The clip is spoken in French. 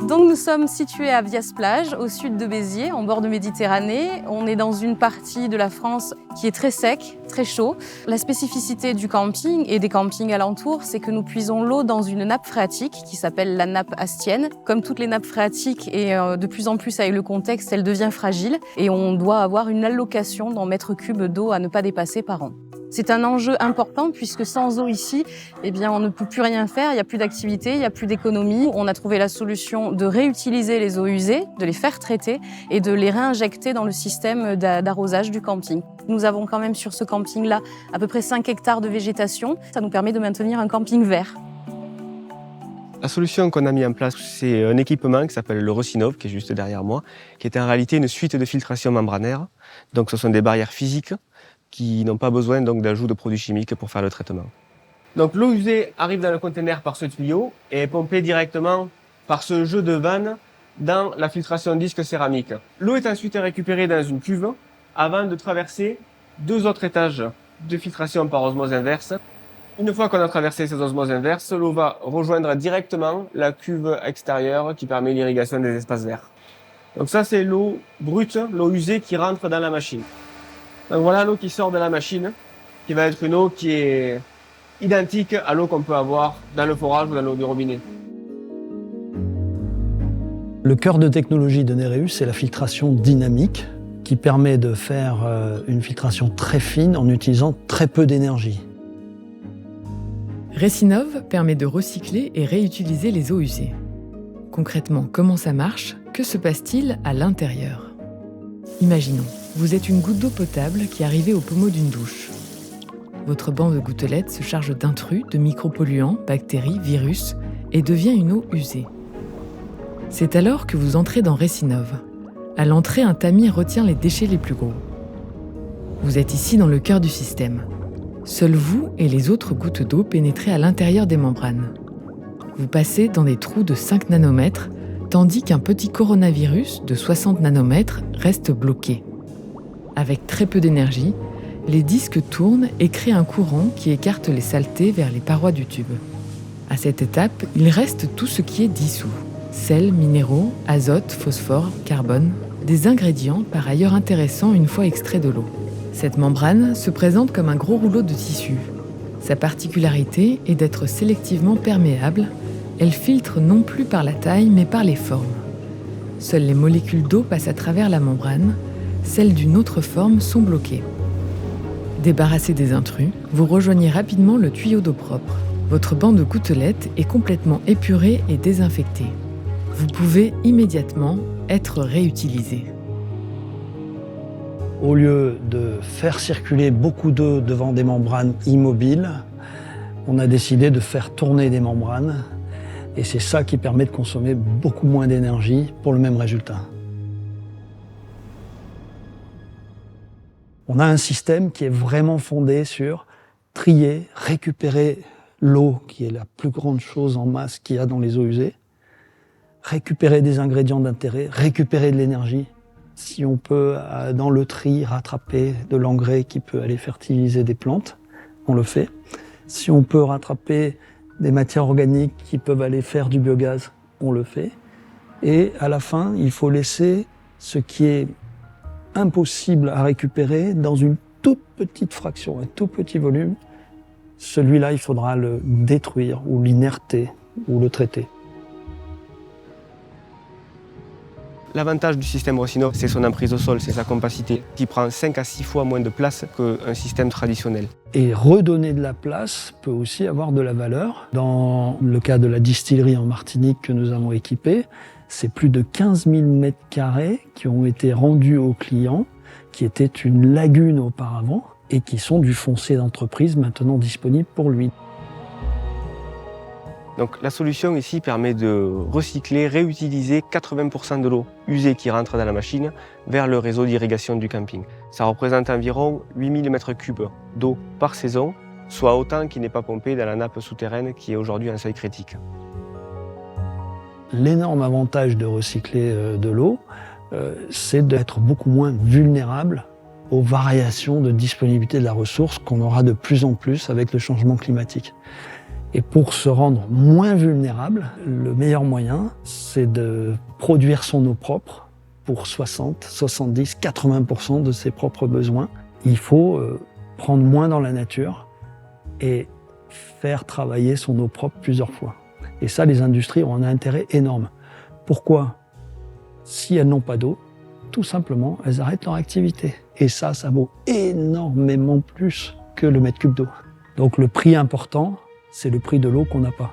Donc nous sommes situés à Vias-Plage, au sud de Béziers, en bord de Méditerranée. On est dans une partie de la France qui est très sec, très chaud. La spécificité du camping et des campings alentours, c'est que nous puisons l'eau dans une nappe phréatique qui s'appelle la nappe astienne. Comme toutes les nappes phréatiques et de plus en plus avec le contexte, elle devient fragile et on doit avoir une allocation dans mètres cubes d'eau à ne pas dépasser par an. C'est un enjeu important puisque sans eau ici, eh bien, on ne peut plus rien faire, il n'y a plus d'activité, il n'y a plus d'économie. On a trouvé la solution de réutiliser les eaux usées, de les faire traiter et de les réinjecter dans le système d'arrosage du camping. Nous avons quand même sur ce camping-là à peu près 5 hectares de végétation. Ça nous permet de maintenir un camping vert. La solution qu'on a mis en place, c'est un équipement qui s'appelle le Resinov, qui est juste derrière moi, qui est en réalité une suite de filtration membranaire. Donc ce sont des barrières physiques qui n'ont pas besoin d'ajout de produits chimiques pour faire le traitement. Donc l'eau usée arrive dans le conteneur par ce tuyau et est pompée directement par ce jeu de vannes dans la filtration disque céramique. L'eau est ensuite récupérée dans une cuve avant de traverser 2 autres étages de filtration par osmose inverse. Une fois qu'on a traversé ces osmoses inverses, l'eau va rejoindre directement la cuve extérieure qui permet l'irrigation des espaces verts. Donc ça, c'est l'eau brute, l'eau usée qui rentre dans la machine. Donc voilà l'eau qui sort de la machine, qui va être une eau qui est identique à l'eau qu'on peut avoir dans le forage ou dans l'eau du robinet. Le cœur de technologie de Nereus, c'est la filtration dynamique qui permet de faire une filtration très fine en utilisant très peu d'énergie. Resinov permet de recycler et réutiliser les eaux usées. Concrètement, comment ça marche? Que se passe-t-il à l'intérieur? Imaginons, vous êtes une goutte d'eau potable qui arrivait au pommeau d'une douche. Votre banc de gouttelettes se charge d'intrus, de micropolluants, bactéries, virus et devient une eau usée. C'est alors que vous entrez dans Resinov. À l'entrée, un tamis retient les déchets les plus gros. Vous êtes ici dans le cœur du système. Seuls vous et les autres gouttes d'eau pénétrez à l'intérieur des membranes. Vous passez dans des trous de 5 nanomètres, tandis qu'un petit coronavirus de 60 nanomètres reste bloqué. Avec très peu d'énergie, les disques tournent et créent un courant qui écarte les saletés vers les parois du tube. À cette étape, il reste tout ce qui est dissous. Sels, minéraux, azote, phosphore, carbone, des ingrédients par ailleurs intéressants une fois extraits de l'eau. Cette membrane se présente comme un gros rouleau de tissu. Sa particularité est d'être sélectivement perméable. Elle filtre non plus par la taille mais par les formes. Seules les molécules d'eau passent à travers la membrane. Celles d'une autre forme sont bloquées. Débarrassé des intrus, vous rejoignez rapidement le tuyau d'eau propre. Votre banc de gouttelettes est complètement épuré et désinfecté. Vous pouvez immédiatement être réutilisé. Au lieu de faire circuler beaucoup d'eau devant des membranes immobiles, on a décidé de faire tourner des membranes et c'est ça qui permet de consommer beaucoup moins d'énergie pour le même résultat. On a un système qui est vraiment fondé sur trier, récupérer l'eau, qui est la plus grande chose en masse qu'il y a dans les eaux usées, récupérer des ingrédients d'intérêt, récupérer de l'énergie. Si on peut, dans le tri, rattraper de l'engrais qui peut aller fertiliser des plantes, on le fait. Si on peut rattraper des matières organiques qui peuvent aller faire du biogaz, on le fait. Et à la fin, il faut laisser ce qui est impossible à récupérer dans une toute petite fraction, un tout petit volume. Celui-là, il faudra le détruire ou l'inerter ou le traiter. L'avantage du système Resinov, c'est son emprise au sol, c'est sa compacité, qui prend 5 à 6 fois moins de place qu'un système traditionnel. Et redonner de la place peut aussi avoir de la valeur. Dans le cas de la distillerie en Martinique que nous avons équipée, c'est plus de 15 000 mètres carrés qui ont été rendus aux clients, qui étaient une lagune auparavant, et qui sont du foncier d'entreprise maintenant disponible pour lui. Donc la solution ici permet de recycler, réutiliser 80% de l'eau usée qui rentre dans la machine vers le réseau d'irrigation du camping. Ça représente environ 8000 m3 d'eau par saison, soit autant qui n'est pas pompé dans la nappe souterraine qui est aujourd'hui un seuil critique. L'énorme avantage de recycler de l'eau, c'est d'être beaucoup moins vulnérable aux variations de disponibilité de la ressource qu'on aura de plus en plus avec le changement climatique. Et pour se rendre moins vulnérable, le meilleur moyen, c'est de produire son eau propre pour 60, 70, 80% de ses propres besoins. Il faut prendre moins dans la nature et faire travailler son eau propre plusieurs fois. Et ça, les industries ont un intérêt énorme. Pourquoi ? Si elles n'ont pas d'eau, tout simplement, elles arrêtent leur activité. Et ça vaut énormément plus que le mètre cube d'eau. Donc le prix important, c'est le prix de l'eau qu'on n'a pas.